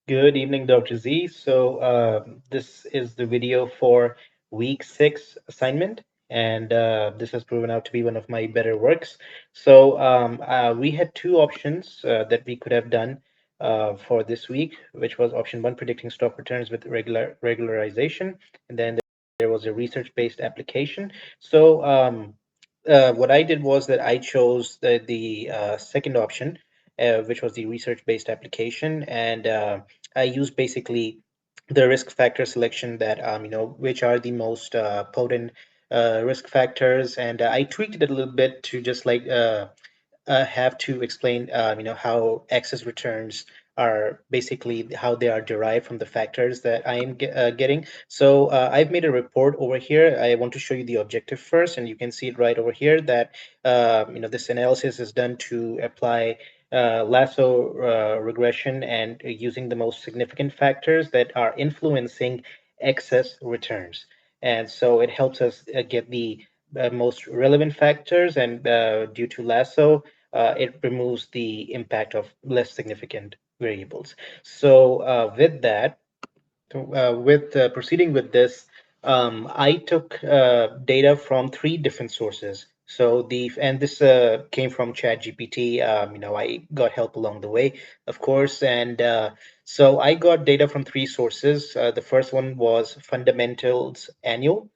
Good evening, Dr. Z. This is the video for week six assignment, and this has proven out to be one of my better works. We had two options that we could have done for this week, which was option one, predicting stock returns with regularization, and then there was a research-based application. What I did was that I chose the second option, which was the research-based application, and I use basically the risk factor selection that which are the most potent risk factors, and I tweaked it a little bit to just have to explain how excess returns are basically how they are derived from the factors that I am getting. I've made a report over here. I want to show you the objective first, and you can see it right over here that this analysis is done to apply lasso regression and using the most significant factors that are influencing excess returns. And so it helps us get the most relevant factors, and due to lasso, it removes the impact of less significant variables. With that, with proceeding with this, I took data from three different sources. This came from ChatGPT. I got help along the way, of course, and I got data from three sources. The first one was Fundamentals Annual,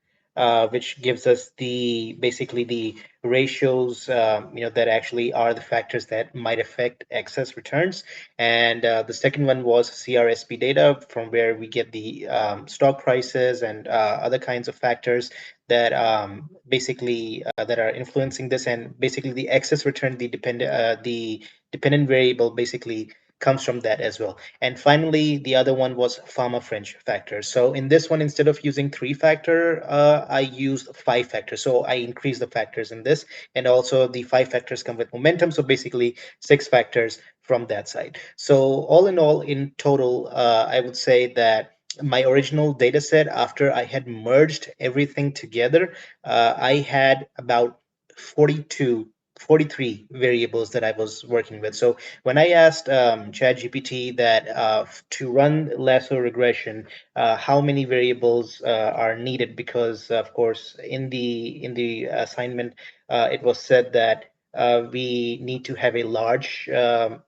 which gives us the basically the ratios, that actually are the factors that might affect excess returns. And the second one was CRSP data, from where we get the stock prices and other kinds of factors that that are influencing this, and basically the excess return, the dependent variable basically comes from that as well. And finally, the other one was Fama French factor. So in this one, instead of using three factor, I used five factors. So I increased the factors in this, and also the five factors come with momentum. So basically, six factors from that side. So all in all, in total, I would say that my original data set, after I had merged everything together, I had about 42, 43 variables that I was working with. So when I asked ChatGPT that to run lasso regression, how many variables are needed, because of course in the assignment it was said that we need to have a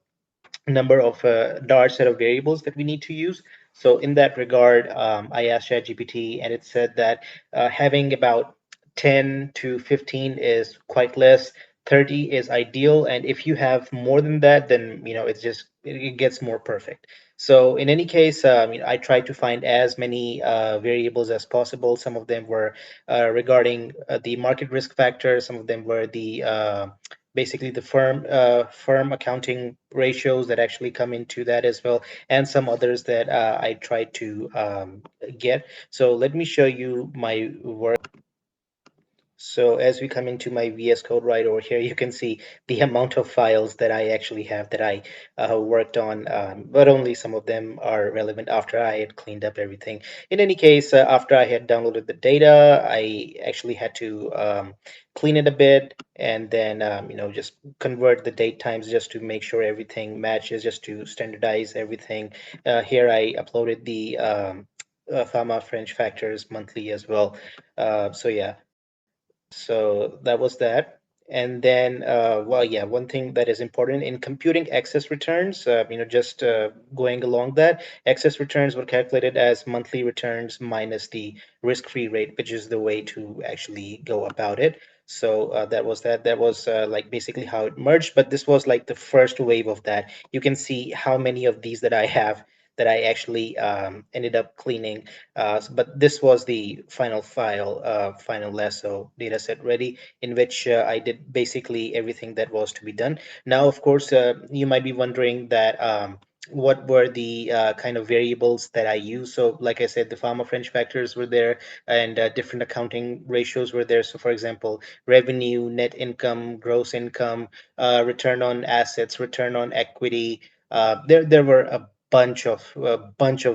number of large set of variables that we need to use. So in that regard, I asked ChatGPT, and it said that having about 10 to 15 is quite less. 30 is ideal, and if you have more than that, then it gets more perfect. So in any case, I tried to find as many variables as possible. Some of them were regarding the market risk factor. Some of them were the basically the firm accounting ratios that actually come into that as well, and some others that I tried to get. So let me show you my work. So as we come into my VS Code right over here, you can see the amount of files that I actually have that I worked on, but only some of them are relevant after I had cleaned up everything. In any case, after I had downloaded the data, I actually had to clean it a bit, and then just convert the date times just to make sure everything matches, just to standardize everything. Here I uploaded the Fama French factors monthly as well. Yeah, so that was that. And then, one thing that is important in computing excess returns, just going along that, excess returns were calculated as monthly returns minus the risk-free rate, which is the way to actually go about it. So that was that. That was like basically how it merged, but this was like the first wave of that. You can see how many of these that I have that I actually ended up cleaning, but this was the final file, final lasso data set ready, in which I did basically everything that was to be done. Now, of course, you might be wondering that what were the kind of variables that I use. So, like I said, the Fama French factors were there, and different accounting ratios were there. So, for example, revenue, net income, gross income, return on assets, return on equity. There were a bunch of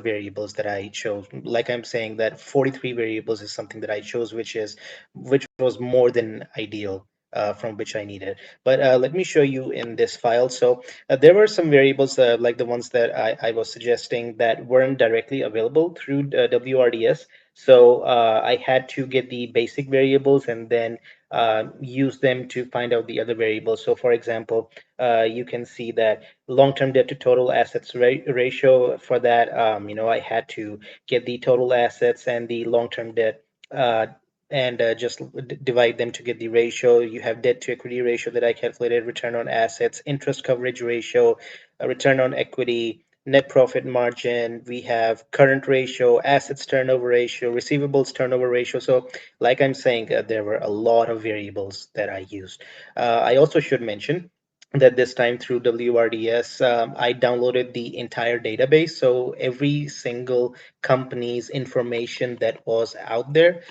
variables that I chose. Like I'm saying, that 43 variables is something that I chose, which was more than ideal. from which I needed. But let me show you in this file. So there were some variables like the ones that I was suggesting that weren't directly available through WRDS. So I had to get the basic variables and then use them to find out the other variables. So for example, you can see that long-term debt to total assets ratio. For that, I had to get the total assets and the long-term debt uh, and just divide them to get the ratio. You have debt to equity ratio that I calculated, return on assets, interest coverage ratio, return on equity, net profit margin. We have current ratio, assets turnover ratio, receivables turnover ratio. So, like I'm saying, there were a lot of variables that I used. I also should mention that this time through WRDS, I downloaded the entire database. So every single company's information that was out there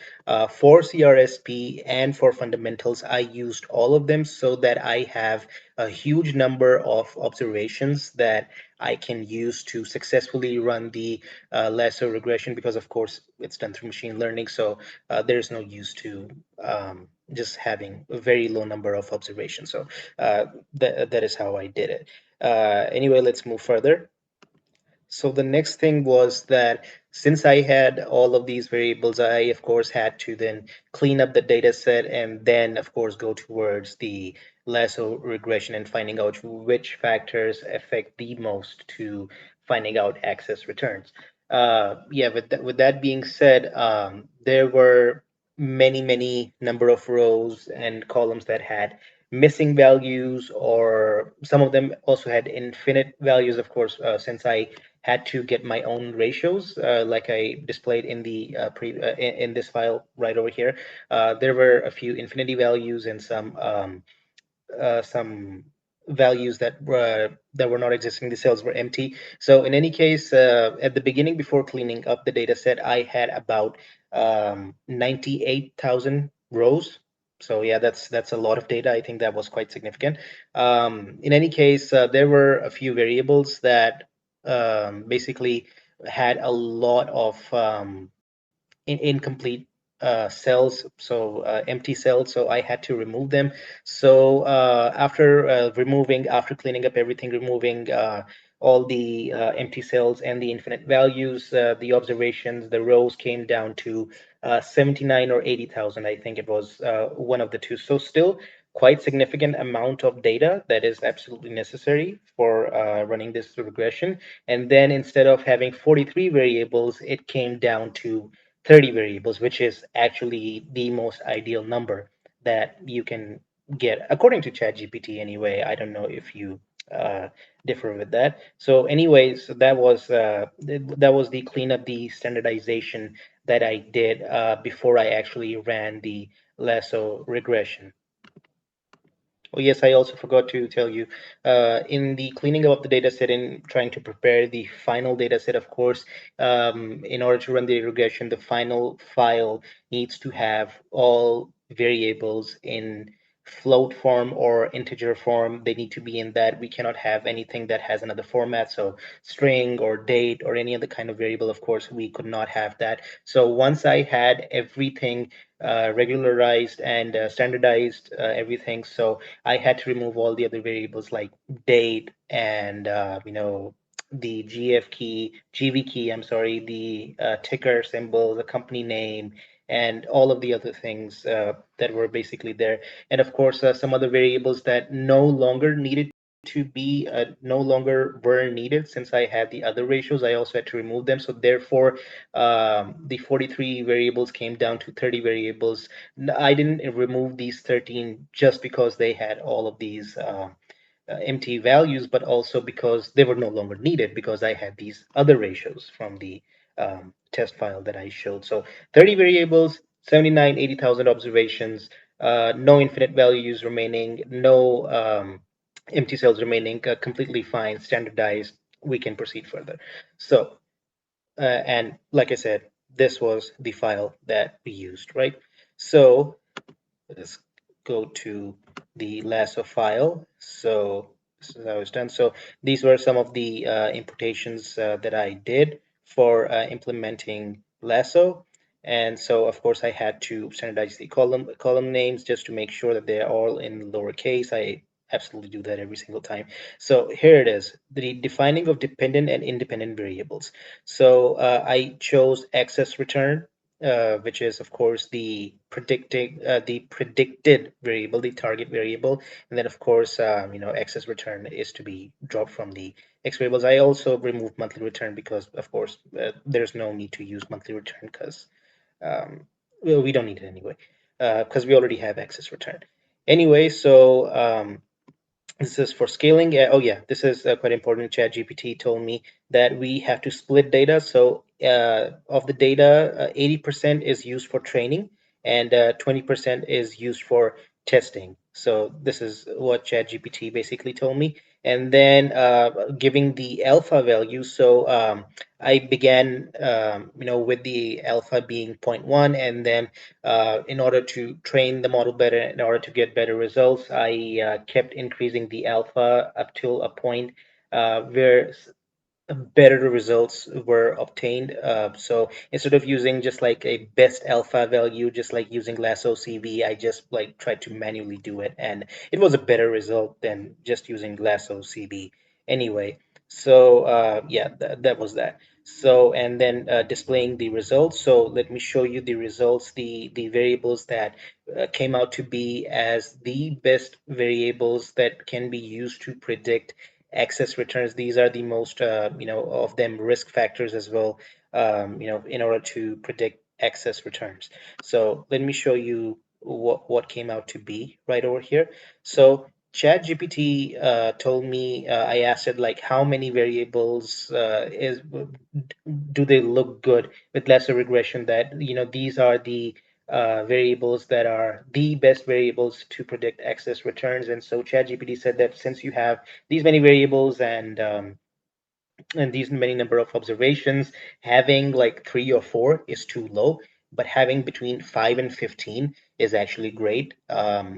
for CRSP and for fundamentals, I used all of them so that I have a huge number of observations that I can use to successfully run the lasso regression because, of course, it's done through machine learning. So there's no use to just having a very low number of observations. So that is how I did it. Anyway, let's move further. So the next thing was that since I had all of these variables, I of course had to then clean up the data set and then of course go towards the lasso regression and finding out which factors affect the most to finding out excess returns. Yeah, with that being said, there were many number of rows and columns that had missing values, or some of them also had infinite values, of course, since I had to get my own ratios, like I displayed in the in this file right over here. There were a few infinity values and some values that were not existing. The cells were empty. So in any case, at the beginning, before cleaning up the data set, I had about 98,000 rows. So yeah, that's a lot of data. I think that was quite significant. In any case, there were a few variables that basically had a lot of incomplete cells, so empty cells. So I had to remove them. So after cleaning up everything, removing all the empty cells and the infinite values, the observations, the rows came down to 79 or 80,000. I think it was one of the two. So still quite significant amount of data that is absolutely necessary for running this regression. And then instead of having 43 variables, it came down to 30 variables, which is actually the most ideal number that you can get, according to ChatGPT anyway. I don't know if you differ with that. So, anyways, that was the cleanup, the standardization that I did before I actually ran the lasso regression. Oh, yes, I also forgot to tell you, in the cleaning up of the data set and trying to prepare the final data set, of course, in order to run the regression, the final file needs to have all variables in float form or integer form. They need to be in that. We cannot have anything that has another format. So string or date or any other kind of variable, of course, we could not have that. So once I had everything regularized and standardized everything. So I had to remove all the other variables like date and the GF key, GV key. I'm sorry, the ticker symbol, the company name, and all of the other things that were basically there. And of course, some other variables that no longer were needed since I had the other ratios. I also had to remove them. So therefore, the 43 variables came down to 30 variables. I didn't remove these 13 just because they had all of these empty values, but also because they were no longer needed because I had these other ratios from the test file that I showed. So 30 variables, 79, 80,000 observations, no infinite values remaining, no empty cells remaining, completely fine, standardized. We can proceed further. So, and like I said, this was the file that we used, right? So let's go to the lasso file. So this is how it's done. So these were some of the importations that I did for implementing lasso. And so, of course, I had to standardize the column names just to make sure that they're all in lowercase. I absolutely do that every single time. So here it is, the defining of dependent and independent variables. So I chose excess return, which is of course the predicted variable, the target variable, and then of course excess return is to be dropped from the X variables. I also removed monthly return because of course there's no need to use monthly return because um, well, we don't need it anyway because we already have excess return. Anyway, so this is for scaling. Oh yeah, this is quite important. ChatGPT told me that we have to split data. So of the data, 80% is used for training and 20% is used for testing. So this is what ChatGPT basically told me. And then giving the alpha value. So I began, with the alpha being zero point 0.1, and then in order to train the model better, in order to get better results, I kept increasing the alpha up till a point where better results were obtained. So instead of using just like a best alpha value, just like using Lasso CV, I just like tried to manually do it, and it was a better result than just using Lasso CV anyway. So yeah, that was that. So and then displaying the results. So let me show you the results, the variables that came out to be as the best variables that can be used to predict excess returns. These are the most, of them risk factors as well, in order to predict excess returns. So let me show you what came out to be right over here. So ChatGPT told me, I asked it like how many variables do they look good with lesser regression, that these are the variables that are the best variables to predict excess returns. And so ChatGPT said that since you have these many variables and these many number of observations, having like 3 or 4 is too low, but having between 5 and 15 is actually great.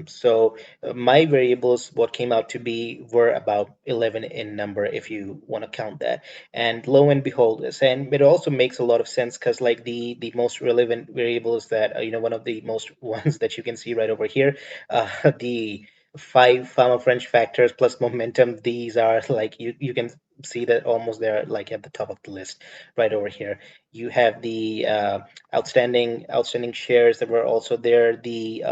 So my variables, what came out to be, were about 11 in number, if you want to count that. And lo and behold, and it also makes a lot of sense because like the most relevant variables that one of the most ones that you can see right over here, the five Fama French factors plus momentum. These are like you can see that almost they're like at the top of the list right over here. You have the outstanding shares that were also there, the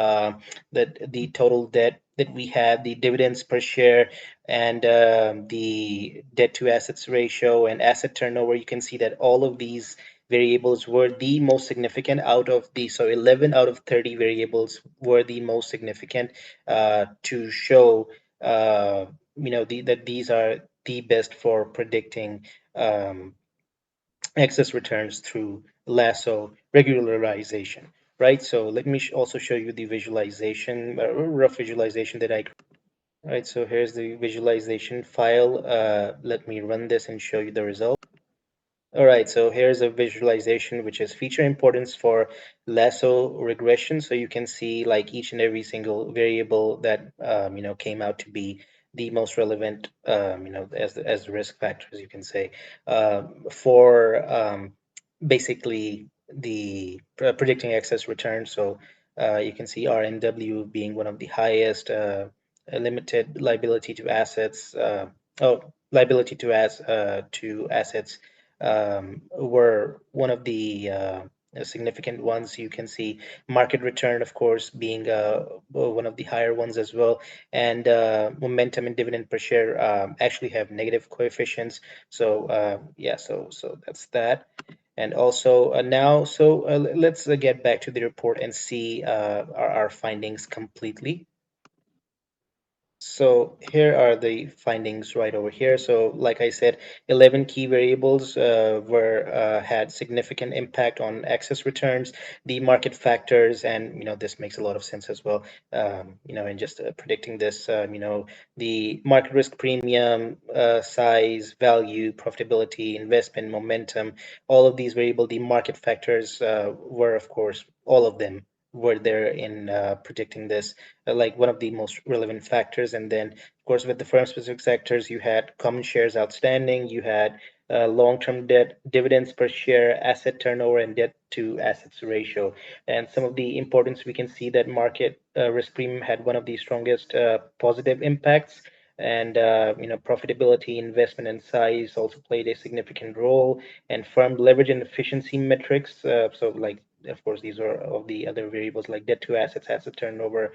total debt that we had, the dividends per share, and the debt to assets ratio and asset turnover. You can see that all of these variables were the most significant out of the, so 11 out of 30 variables were the most significant to show that these are the best for predicting um, excess returns through lasso regularization, right? So let me also show you the visualization, rough visualization that I created. All right, so here's the visualization file. Let me run this and show you the result. All right, so here's a visualization which is feature importance for lasso regression. So you can see like each and every single variable that came out to be the most relevant, as risk factors, you can say, for basically the predicting excess return. So you can see RNW being one of the highest, limited liability to assets. Liability to assets were one of the significant ones. You can see market return, of course, being one of the higher ones as well, and momentum and dividend per share actually have negative coefficients. So yeah, so that's that. And also now, so let's get back to the report and see our findings completely. So here are the findings right over here. So like I said, 11 key variables were had significant impact on excess returns, the market factors, and this makes a lot of sense as well. In just predicting this, the market risk premium, size, value, profitability, investment, momentum, all of these variable, the market factors were, of course, all of them were there in predicting this, like one of the most relevant factors. And then, of course, with the firm specific sectors, you had common shares outstanding, you had long-term debt, dividends per share, asset turnover, and debt to assets ratio. And some of the importance, we can see that market risk premium had one of the strongest positive impacts. And profitability, investment, and size also played a significant role. And firm leverage and efficiency metrics. So, like, of course, these are of the other variables like debt to assets, asset turnover.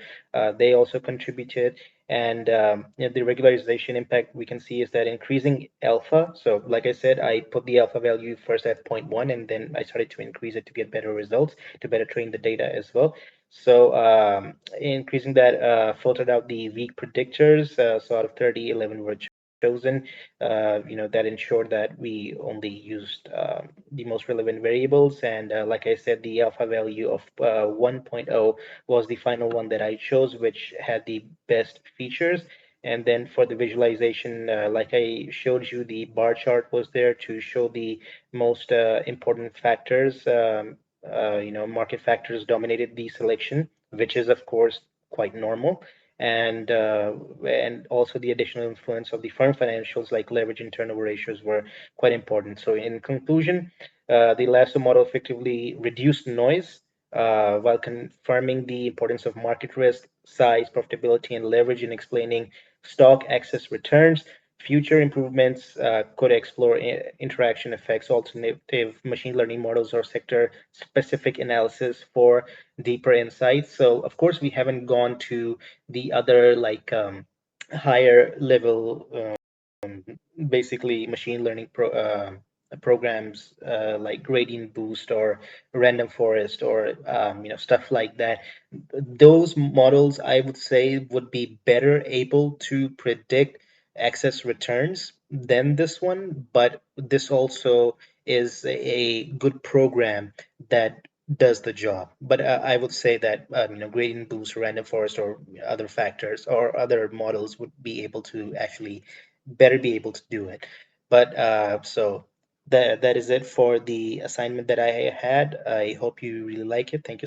They also contributed. And the regularization impact we can see is that increasing alpha. So, like I said, I put the alpha value first at zero point 0.1, and then I started to increase it to get better results, to better train the data as well. So, increasing that filtered out the weak predictors. So, out of 30, 11 were chosen. That ensured that we only used the most relevant variables. And like I said, the alpha value of 1.0 was the final one that I chose, which had the best features. And then for the visualization, like I showed you, the bar chart was there to show the most important factors. Market factors dominated the selection, which is of course quite normal. And also the additional influence of the firm financials like leverage and turnover ratios were quite important. So in conclusion, the Lasso model effectively reduced noise while confirming the importance of market risk, size, profitability, and leverage in explaining stock excess returns. Future improvements could explore interaction effects, alternative machine learning models, or sector specific analysis for deeper insights. So, of course, we haven't gone to the other like higher level basically machine learning programs like gradient boost or random forest or stuff like that. Those models, I would say, would be better able to predict excess returns than this one, but this also is a good program that does the job. But I would say that gradient boost, random forest, or other factors or other models would be able to actually better be able to do it. But so that is it for the assignment that I had. I hope you really like it. Thank you